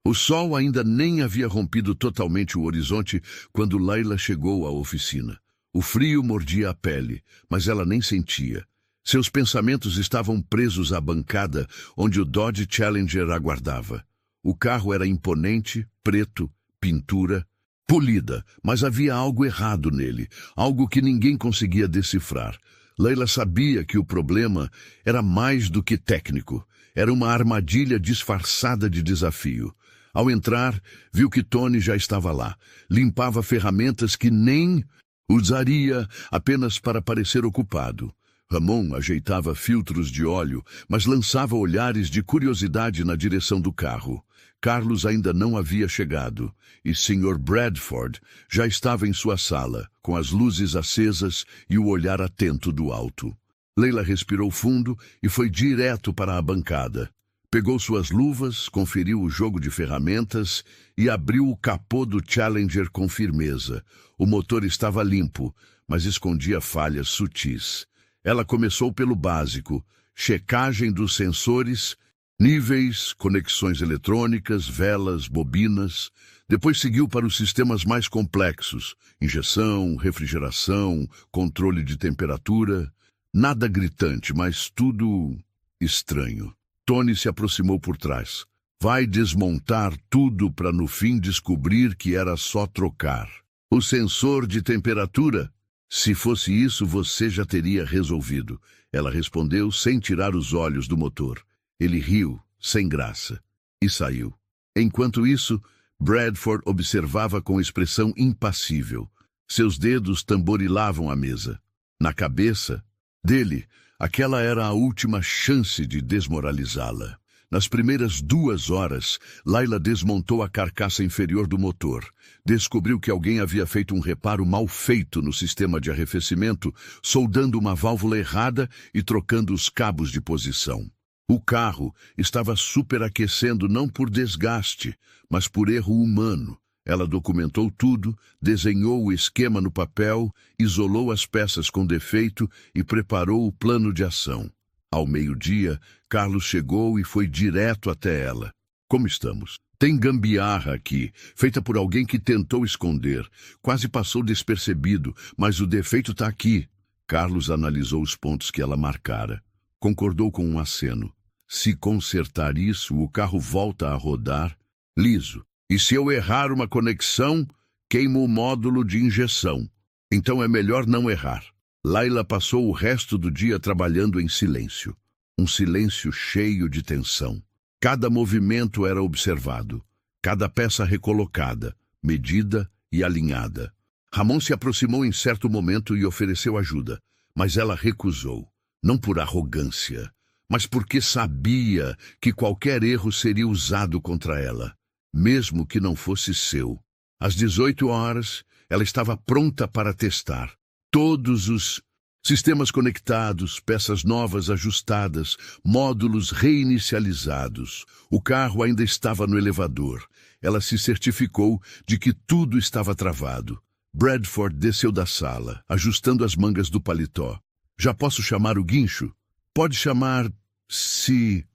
A: O sol ainda nem havia rompido totalmente o horizonte quando Layla chegou à oficina. O frio mordia a pele, mas ela nem sentia. Seus pensamentos estavam presos à bancada onde o Dodge Challenger aguardava. O carro era imponente, preto, pintura, polida, mas havia algo errado nele, algo que ninguém conseguia decifrar. Layla sabia que o problema era mais do que técnico. Era uma armadilha disfarçada de desafio. Ao entrar, viu que Tony já estava lá. Limpava ferramentas que nem usaria apenas para parecer ocupado. Ramon ajeitava filtros de óleo, mas lançava olhares de curiosidade na direção do carro. Carlos ainda não havia chegado, e Sr. Bradford já estava em sua sala, com as luzes acesas e o olhar atento do alto. Layla respirou fundo e foi direto para a bancada. Pegou suas luvas, conferiu o jogo de ferramentas e abriu o capô do Challenger com firmeza. O motor estava limpo, mas escondia falhas sutis. Ela começou pelo básico: checagem dos sensores, níveis, conexões eletrônicas, velas, bobinas. Depois seguiu para os sistemas mais complexos: injeção, refrigeração, controle de temperatura. Nada gritante, mas tudo estranho. Tony se aproximou por trás. Vai desmontar tudo para no fim descobrir que era só trocar o sensor de temperatura? Se fosse isso, você já teria resolvido. Ela respondeu sem tirar os olhos do motor. Ele riu, sem graça, e saiu. Enquanto isso, Bradford observava com expressão impassível. Seus dedos tamborilavam a mesa. Na cabeça dele, aquela era a última chance de desmoralizá-la. Nas primeiras 2 horas, Layla desmontou a carcaça inferior do motor. Descobriu que alguém havia feito um reparo mal feito no sistema de arrefecimento, soldando uma válvula errada e trocando os cabos de posição. O carro estava superaquecendo não por desgaste, mas por erro humano. Ela documentou tudo, desenhou o esquema no papel, isolou as peças com defeito e preparou o plano de ação. Ao meio-dia, Carlos chegou e foi direto até ela. Como estamos? Tem gambiarra aqui, feita por alguém que tentou esconder. Quase passou despercebido, mas o defeito está aqui. Carlos analisou os pontos que ela marcara. Concordou com um aceno. Se consertar isso, o carro volta a rodar liso. E se eu errar uma conexão, queimo o módulo de injeção. Então é melhor não errar. Layla passou o resto do dia trabalhando em silêncio. Um silêncio cheio de tensão. Cada movimento era observado, cada peça recolocada, medida e alinhada. Ramon se aproximou em certo momento e ofereceu ajuda, mas ela recusou. Não por arrogância, mas porque sabia que qualquer erro seria usado contra ela, mesmo que não fosse seu. Às 18 horas, ela estava pronta para testar. Todos os sistemas conectados, peças novas ajustadas, módulos reinicializados. O carro ainda estava no elevador. Ela se certificou de que tudo estava travado. Bradford desceu da sala, ajustando as mangas do paletó. Já posso chamar o guincho? Pode chamar se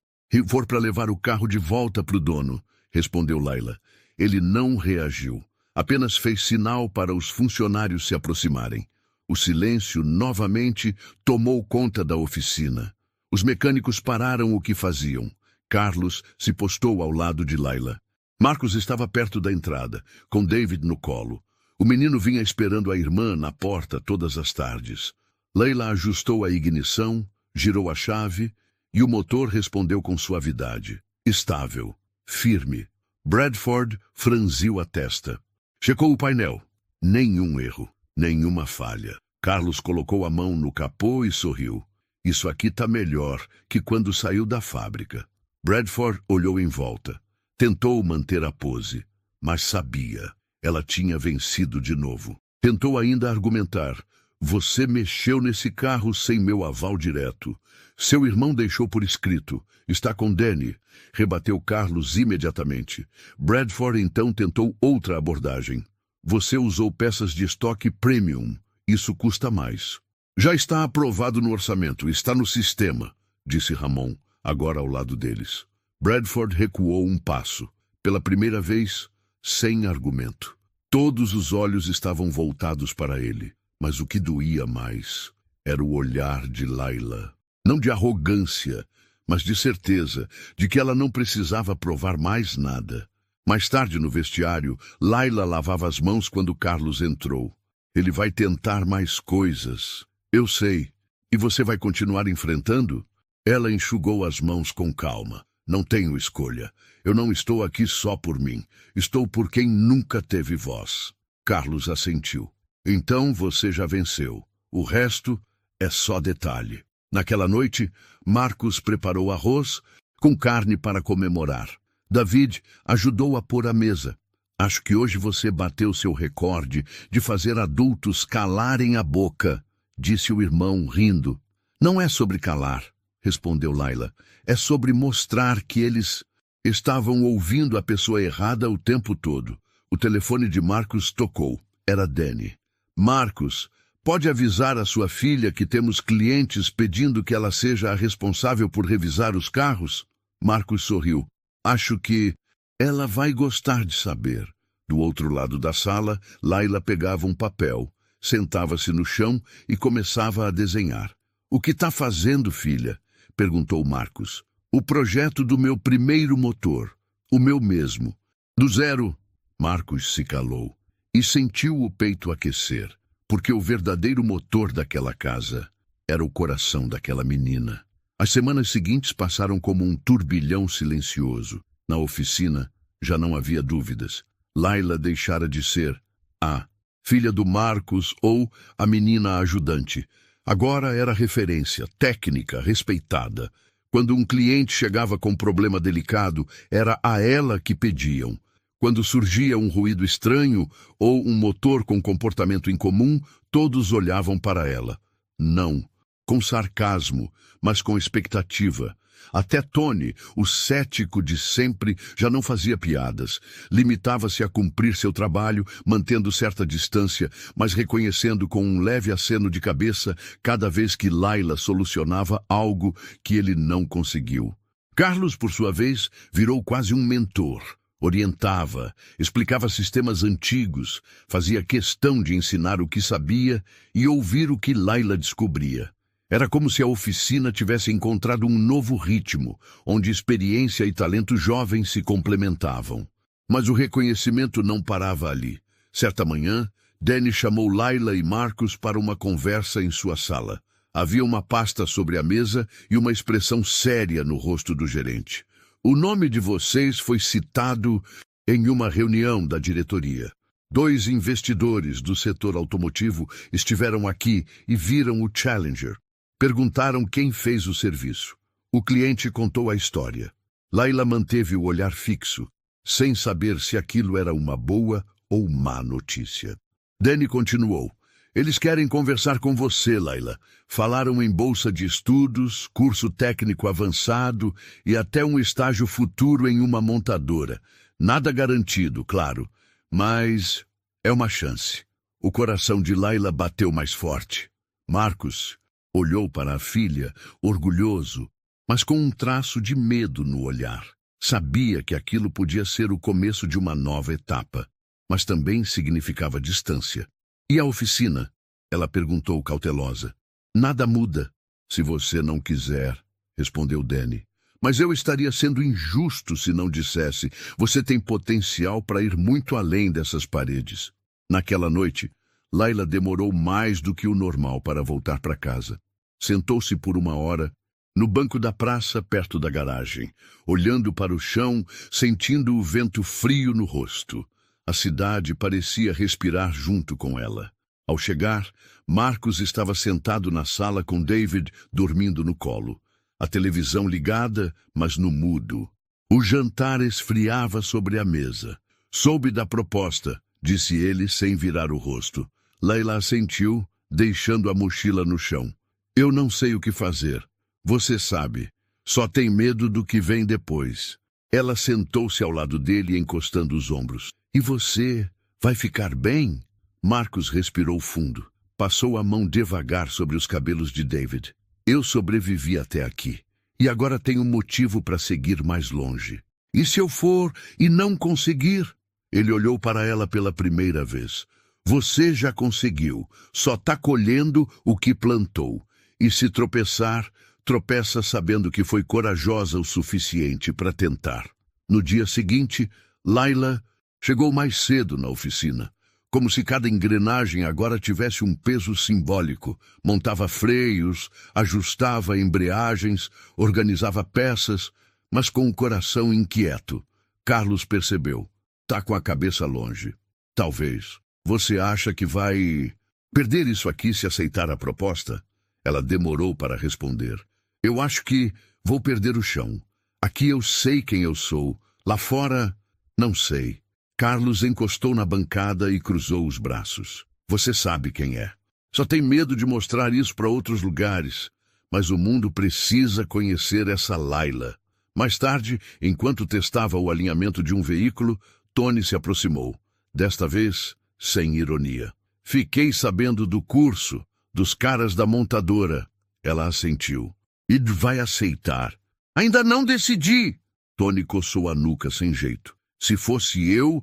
A: for para levar o carro de volta para o dono, respondeu Layla. Ele não reagiu. Apenas fez sinal para os funcionários se aproximarem. O silêncio novamente tomou conta da oficina. Os mecânicos pararam o que faziam. Carlos se postou ao lado de Layla. Marcos estava perto da entrada, com David no colo. O menino vinha esperando a irmã na porta todas as tardes. Layla ajustou a ignição, girou a chave e o motor respondeu com suavidade. Estável, firme. Bradford franziu a testa. Checou o painel. Nenhum erro. Nenhuma falha. Carlos colocou a mão no capô e sorriu. Isso aqui tá melhor que quando saiu da fábrica. Bradford olhou em volta. Tentou manter a pose, mas sabia. Ela tinha vencido de novo. Tentou ainda argumentar. Você mexeu nesse carro sem meu aval direto. Seu irmão deixou por escrito. Está com Danny. Rebateu Carlos imediatamente. Bradford então tentou outra abordagem. Você usou peças de estoque premium. Isso custa mais. Já está aprovado no orçamento. Está no sistema, disse Ramon, agora ao lado deles. Bradford recuou um passo. Pela primeira vez, sem argumento. Todos os olhos estavam voltados para ele. Mas o que doía mais era o olhar de Layla. Não de arrogância, mas de certeza de que ela não precisava provar mais nada. Mais tarde, no vestiário, Layla lavava as mãos quando Carlos entrou. Ele vai tentar mais coisas. Eu sei. E você vai continuar enfrentando? Ela enxugou as mãos com calma. Não tenho escolha. Eu não estou aqui só por mim. Estou por quem nunca teve voz. Carlos assentiu. Então você já venceu. O resto é só detalhe. Naquela noite, Marcos preparou arroz com carne para comemorar. David ajudou a pôr a mesa. Acho que hoje você bateu seu recorde de fazer adultos calarem a boca, disse o irmão, rindo. Não é sobre calar, respondeu Layla. É sobre mostrar que eles estavam ouvindo a pessoa errada o tempo todo. O telefone de Marcos tocou. Era Danny. Marcos, Pode avisar a sua filha que temos clientes pedindo que ela seja a responsável por revisar os carros? Marcos sorriu. Acho que ela vai gostar de saber. Do outro lado da sala, Laila pegava um papel, sentava-se no chão e começava a desenhar. O que está fazendo, filha? Perguntou Marcos. O projeto do meu primeiro motor. O meu mesmo. Do zero. Marcos se calou e sentiu o peito aquecer, porque o verdadeiro motor daquela casa era o coração daquela menina. As semanas seguintes passaram como um turbilhão silencioso. Na oficina, já não havia dúvidas. Laila deixara de ser a filha do Marcos ou a menina ajudante. Agora era referência, técnica, respeitada. Quando um cliente chegava com um problema delicado, era a ela que pediam. Quando surgia um ruído estranho ou um motor com comportamento incomum, todos olhavam para ela. Não, com sarcasmo, mas com expectativa. Até Tony, o cético de sempre, já não fazia piadas. Limitava-se a cumprir seu trabalho, mantendo certa distância, mas reconhecendo com um leve aceno de cabeça cada vez que Laila solucionava algo que ele não conseguiu. Carlos, por sua vez, virou quase um mentor. Orientava, explicava sistemas antigos, fazia questão de ensinar o que sabia e ouvir o que Laila descobria. Era como se a oficina tivesse encontrado um novo ritmo, onde experiência e talento jovens se complementavam. Mas o reconhecimento não parava ali. Certa manhã, Danny chamou Laila e Marcos para uma conversa em sua sala. Havia uma pasta sobre a mesa e uma expressão séria no rosto do gerente. O nome de vocês foi citado em uma reunião da diretoria. 2 investidores do setor automotivo estiveram aqui e viram o Challenger. Perguntaram quem fez o serviço. O cliente contou a história. Laila manteve o olhar fixo, sem saber se aquilo era uma boa ou má notícia. Danny continuou. Eles querem conversar com você, Laila. Falaram em bolsa de estudos, curso técnico avançado e até um estágio futuro em uma montadora. Nada garantido, claro, mas é uma chance. O coração de Laila bateu mais forte. Marcos olhou para a filha, orgulhoso, mas com um traço de medo no olhar. Sabia que aquilo podia ser o começo de uma nova etapa, mas também significava distância. E a oficina? Ela perguntou cautelosa. Nada muda. Se você não quiser, respondeu Danny. Mas eu estaria sendo injusto se não dissesse. Você tem potencial para ir muito além dessas paredes. Naquela noite, Laila demorou mais do que o normal para voltar para casa. Sentou-se por 1 hora, no banco da praça, perto da garagem, olhando para o chão, sentindo o vento frio no rosto. A cidade parecia respirar junto com ela. Ao chegar, Marcos estava sentado na sala com David dormindo no colo. A televisão ligada, mas no mudo. O jantar esfriava sobre a mesa. Soube da proposta, disse ele sem virar o rosto. Laila assentiu, deixando a mochila no chão. Eu não sei o que fazer. Você sabe. Só tem medo do que vem depois. Ela sentou-se ao lado dele, encostando os ombros. E você vai ficar bem? Marcos respirou fundo. Passou a mão devagar sobre os cabelos de David. Eu sobrevivi até aqui. E agora tenho motivo para seguir mais longe. E se eu for e não conseguir? Ele olhou para ela pela primeira vez. Você já conseguiu. Só está colhendo o que plantou. E se tropeçar, tropeça sabendo que foi corajosa o suficiente para tentar. No dia seguinte, Laila chegou mais cedo na oficina. Como se cada engrenagem agora tivesse um peso simbólico. Montava freios, ajustava embreagens, organizava peças, mas com o coração inquieto. Carlos percebeu. Tá com a cabeça longe. Talvez. Você acha que vai perder isso aqui se aceitar a proposta? Ela demorou para responder. Eu acho que vou perder o chão. Aqui eu sei quem eu sou. Lá fora, não sei. Carlos encostou na bancada e cruzou os braços. Você sabe quem é. Só tem medo de mostrar isso para outros lugares. Mas o mundo precisa conhecer essa Laila. Mais tarde, enquanto testava o alinhamento de um veículo, Tony se aproximou. Desta vez, sem ironia. Fiquei sabendo do curso, dos caras da montadora. Ela assentiu. E vai aceitar. Ainda não decidi. Tony coçou a nuca sem jeito. Se fosse eu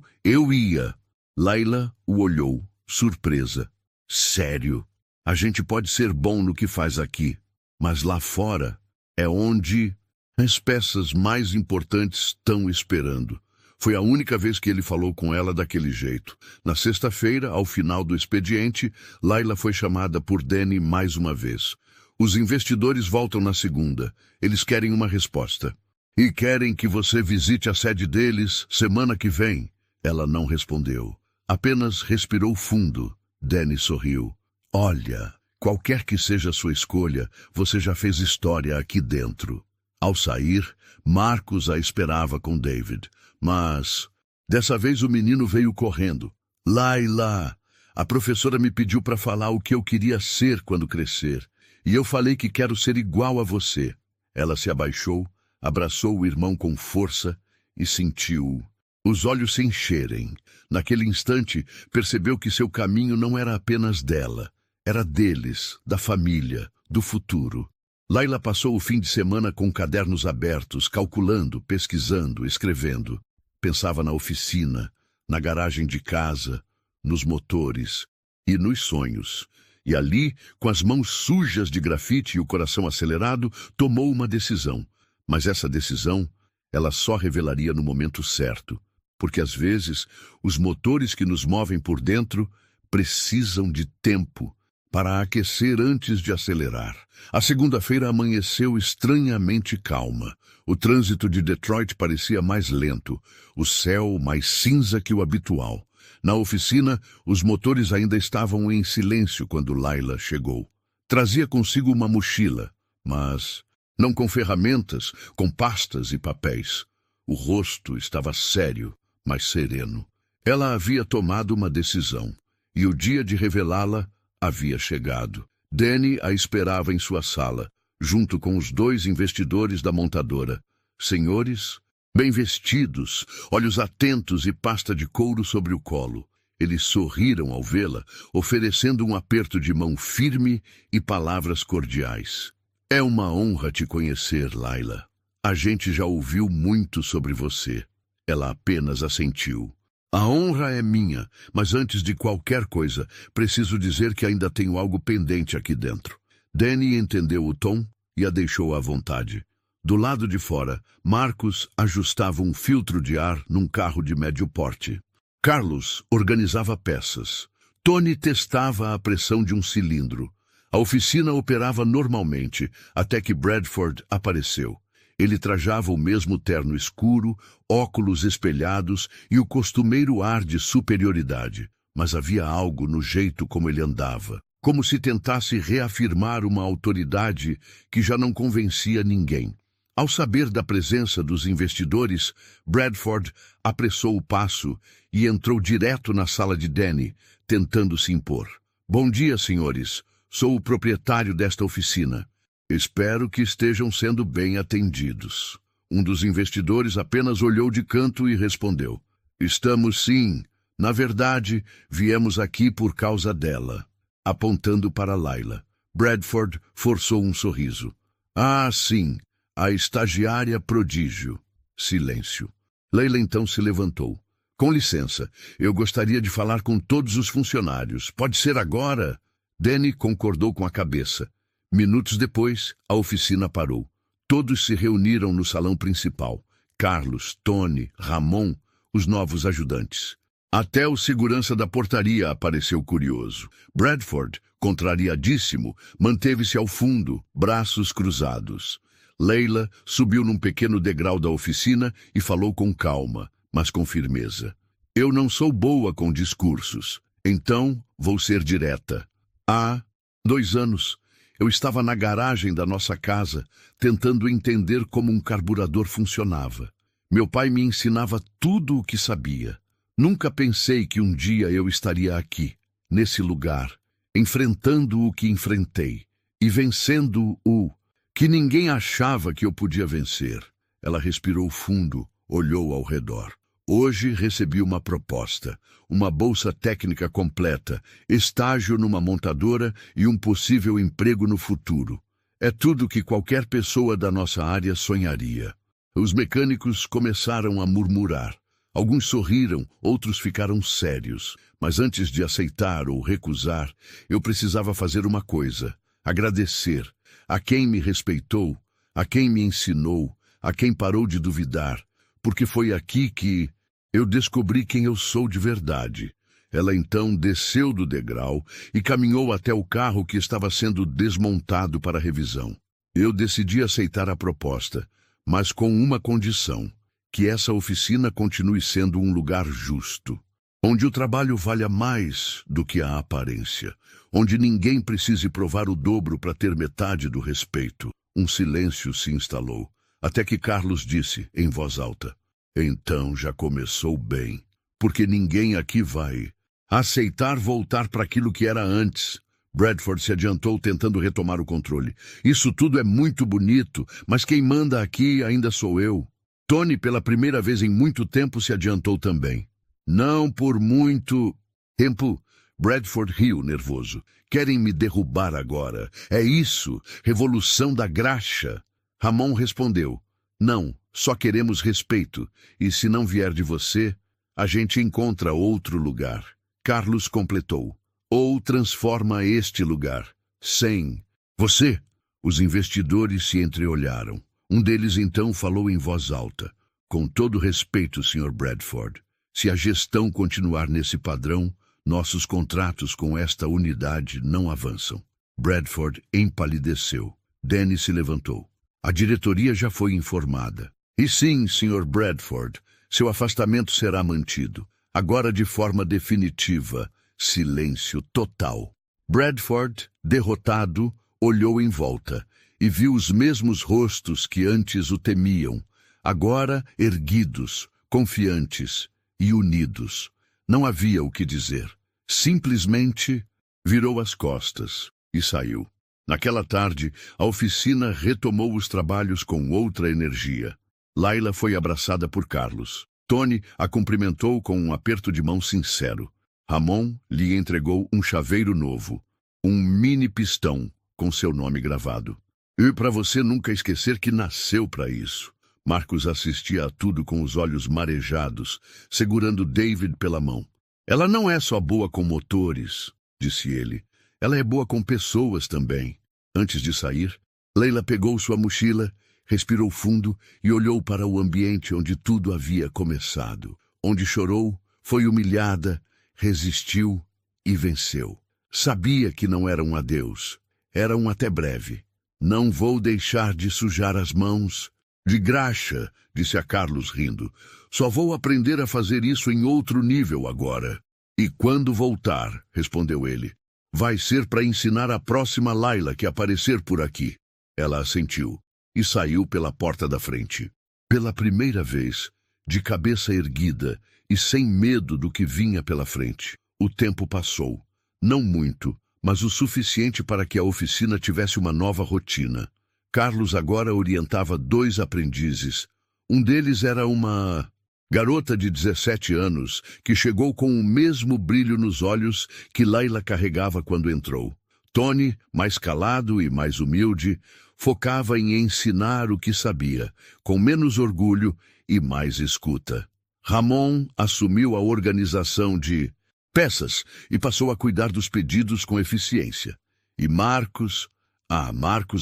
A: ia. Layla o olhou, surpresa. Sério? A gente pode ser bom no que faz aqui, mas lá fora é onde as peças mais importantes estão esperando. Foi a única vez que ele falou com ela daquele jeito. Na sexta-feira, ao final do expediente, Layla foi chamada por Danny mais uma vez. Os investidores voltam na segunda. Eles querem uma resposta. E querem que você visite a sede deles semana que vem. Ela não respondeu. Apenas respirou fundo. Danny sorriu. Olha, qualquer que seja a sua escolha, você já fez história aqui dentro. Ao sair, Marcus a esperava com David. Mas, dessa vez o menino veio correndo. Layla, a professora me pediu para falar o que eu queria ser quando crescer. E eu falei que quero ser igual a você. Ela se abaixou, abraçou o irmão com força e sentiu os olhos se encherem. Naquele instante, percebeu que seu caminho não era apenas dela. Era deles, da família, do futuro. Layla passou o fim de semana com cadernos abertos, calculando, pesquisando, escrevendo. Pensava na oficina, na garagem de casa, nos motores e nos sonhos. E ali, com as mãos sujas de grafite e o coração acelerado, tomou uma decisão. Mas essa decisão, ela só revelaria no momento certo. Porque às vezes, os motores que nos movem por dentro precisam de tempo para aquecer antes de acelerar. A segunda-feira amanheceu estranhamente calma. O trânsito de Detroit parecia mais lento, o céu mais cinza que o habitual. Na oficina, os motores ainda estavam em silêncio quando Layla chegou. Trazia consigo uma mochila, mas não com ferramentas, com pastas e papéis. O rosto estava sério, mas sereno. Ela havia tomado uma decisão, e o dia de revelá-la havia chegado. Danny a esperava em sua sala, junto com os 2 investidores da montadora. Senhores, bem vestidos, olhos atentos e pasta de couro sobre o colo. Eles sorriram ao vê-la, oferecendo um aperto de mão firme e palavras cordiais. É uma honra te conhecer, Layla. A gente já ouviu muito sobre você. Ela apenas assentiu. A honra é minha, mas antes de qualquer coisa, preciso dizer que ainda tenho algo pendente aqui dentro. Danny entendeu o tom e a deixou à vontade. Do lado de fora, Marcus ajustava um filtro de ar num carro de médio porte. Carlos organizava peças. Tony testava a pressão de um cilindro. A oficina operava normalmente, até que Bradford apareceu. Ele trajava o mesmo terno escuro, óculos espelhados e o costumeiro ar de superioridade. Mas havia algo no jeito como ele andava, como se tentasse reafirmar uma autoridade que já não convencia ninguém. Ao saber da presença dos investidores, Bradford apressou o passo e entrou direto na sala de Danny, tentando se impor. Bom dia, senhores. Sou o proprietário desta oficina. Espero que estejam sendo bem atendidos. Um dos investidores apenas olhou de canto e respondeu. Estamos sim. Na verdade, viemos aqui por causa dela. Apontando para Layla. Bradford forçou um sorriso. Ah, sim. A estagiária prodígio. Silêncio. Layla então se levantou. Com licença, eu gostaria de falar com todos os funcionários. Pode ser agora? Danny concordou com a cabeça. Minutos depois, a oficina parou. Todos se reuniram no salão principal. Carlos, Tony, Ramon, os novos ajudantes. Até o segurança da portaria apareceu curioso. Bradford, contrariadíssimo, manteve-se ao fundo, braços cruzados. Layla subiu num pequeno degrau da oficina e falou com calma, mas com firmeza. Eu não sou boa com discursos, então vou ser direta. Há 2 anos, eu estava na garagem da nossa casa, tentando entender como um carburador funcionava. Meu pai me ensinava tudo o que sabia. Nunca pensei que um dia eu estaria aqui, nesse lugar, enfrentando o que enfrentei e vencendo o que ninguém achava que eu podia vencer. Ela respirou fundo, olhou ao redor. Hoje recebi uma proposta, uma bolsa técnica completa, estágio numa montadora e um possível emprego no futuro. É tudo que qualquer pessoa da nossa área sonharia. Os mecânicos começaram a murmurar. Alguns sorriram, outros ficaram sérios. Mas antes de aceitar ou recusar, eu precisava fazer uma coisa: agradecer a quem me respeitou, a quem me ensinou, a quem parou de duvidar, porque foi aqui que eu descobri quem eu sou de verdade. Ela então desceu do degrau e caminhou até o carro que estava sendo desmontado para revisão. Eu decidi aceitar a proposta, mas com uma condição: que essa oficina continue sendo um lugar justo, onde o trabalho valha mais do que a aparência, onde ninguém precise provar o dobro para ter metade do respeito. Um silêncio se instalou, até que Carlos disse, em voz alta: então já começou bem, porque ninguém aqui vai aceitar voltar para aquilo que era antes. Bradford se adiantou, tentando retomar o controle. Isso tudo é muito bonito, mas quem manda aqui ainda sou eu. Tony, pela primeira vez em muito tempo, se adiantou também. Não por muito tempo. Bradford riu, nervoso. Querem me derrubar agora. É isso, revolução da graxa. Ramon respondeu: não, só queremos respeito. E se não vier de você, a gente encontra outro lugar. Carlos completou: ou transforma este lugar. Sem você. Os investidores se entreolharam. Um deles então falou em voz alta: com todo respeito, Sr. Bradford, se a gestão continuar nesse padrão, nossos contratos com esta unidade não avançam. Bradford empalideceu. Danny se levantou. A diretoria já foi informada. E sim, Sr. Bradford, seu afastamento será mantido. Agora de forma definitiva. Silêncio total. Bradford, derrotado, olhou em volta e viu os mesmos rostos que antes o temiam, agora erguidos, confiantes e unidos. Não havia o que dizer. Simplesmente virou as costas e saiu. Naquela tarde, a oficina retomou os trabalhos com outra energia. Laila foi abraçada por Carlos. Tony a cumprimentou com um aperto de mão sincero. Ramon lhe entregou um chaveiro novo, um mini pistão com seu nome gravado. E para você nunca esquecer que nasceu para isso. Marcos assistia a tudo com os olhos marejados, segurando David pela mão. Ela não é só boa com motores, disse ele. Ela é boa com pessoas também. Antes de sair, Leila pegou sua mochila, respirou fundo e olhou para o ambiente onde tudo havia começado. Onde chorou, foi humilhada, resistiu e venceu. Sabia que não era um adeus, era um até breve. Não vou deixar de sujar as mãos. De graxa, disse a Carlos rindo. Só vou aprender a fazer isso em outro nível agora. E quando voltar, respondeu ele, vai ser para ensinar a próxima Laila que aparecer por aqui. Ela assentiu e saiu pela porta da frente. Pela primeira vez, de cabeça erguida e sem medo do que vinha pela frente. O tempo passou. Não muito, mas o suficiente para que a oficina tivesse uma nova rotina. Carlos agora orientava 2 aprendizes. Um deles era uma garota de 17 anos que chegou com o mesmo brilho nos olhos que Laila carregava quando entrou. Tony, mais calado e mais humilde, focava em ensinar o que sabia, com menos orgulho e mais escuta. Ramon assumiu a organização de peças e passou a cuidar dos pedidos com eficiência. E Marcos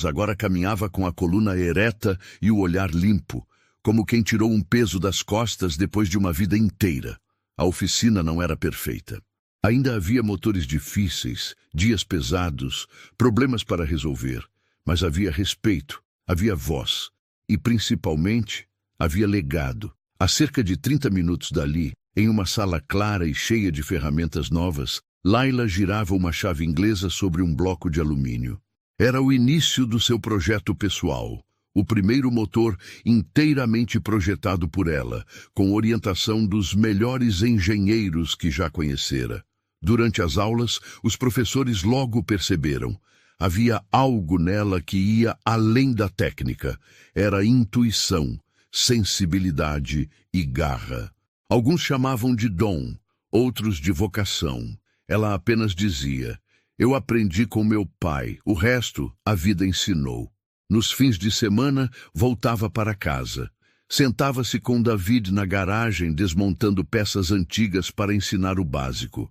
A: agora caminhava com a coluna ereta e o olhar limpo, como quem tirou um peso das costas depois de uma vida inteira. A oficina não era perfeita. Ainda havia motores difíceis, dias pesados, problemas para resolver, mas havia respeito, havia voz e, principalmente, havia legado. A cerca de 30 minutos dali, em uma sala clara e cheia de ferramentas novas, Laila girava uma chave inglesa sobre um bloco de alumínio. Era o início do seu projeto pessoal, o primeiro motor inteiramente projetado por ela, com orientação dos melhores engenheiros que já conhecera. Durante as aulas, os professores logo perceberam. Havia algo nela que ia além da técnica. Era intuição, sensibilidade e garra. Alguns chamavam de dom, outros de vocação. Ela apenas dizia: eu aprendi com meu pai, o resto a vida ensinou. Nos fins de semana, voltava para casa. Sentava-se com David na garagem, desmontando peças antigas para ensinar o básico.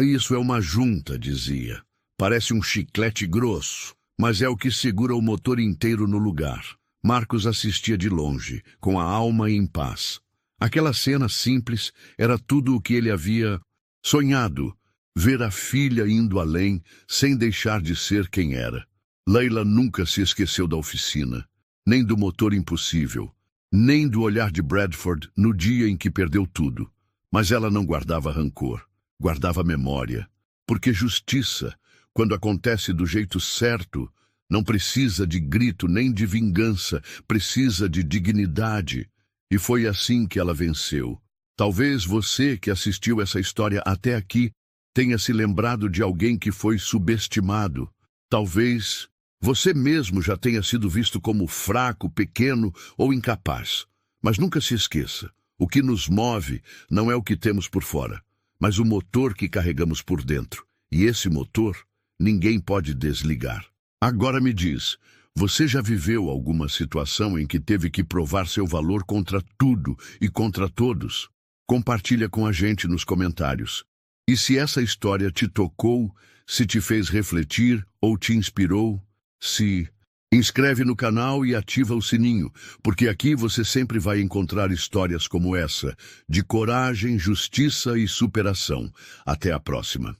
A: Isso é uma junta, dizia. Parece um chiclete grosso, mas é o que segura o motor inteiro no lugar. Marcos assistia de longe, com a alma em paz. Aquela cena simples era tudo o que ele havia sonhado. Ver a filha indo além, sem deixar de ser quem era. Leila nunca se esqueceu da oficina, nem do motor impossível, nem do olhar de Bradford no dia em que perdeu tudo. Mas ela não guardava rancor, guardava memória. Porque justiça, quando acontece do jeito certo, não precisa de grito nem de vingança, precisa de dignidade. E foi assim que ela venceu. Talvez você que assistiu essa história até aqui tenha se lembrado de alguém que foi subestimado. Talvez você mesmo já tenha sido visto como fraco, pequeno ou incapaz. Mas nunca se esqueça, o que nos move não é o que temos por fora, mas o motor que carregamos por dentro. E esse motor, ninguém pode desligar. Agora me diz, você já viveu alguma situação em que teve que provar seu valor contra tudo e contra todos? Compartilha com a gente nos comentários. E se essa história te tocou, se te fez refletir ou te inspirou, se inscreve no canal e ativa o sininho, porque aqui você sempre vai encontrar histórias como essa, de coragem, justiça e superação. Até a próxima.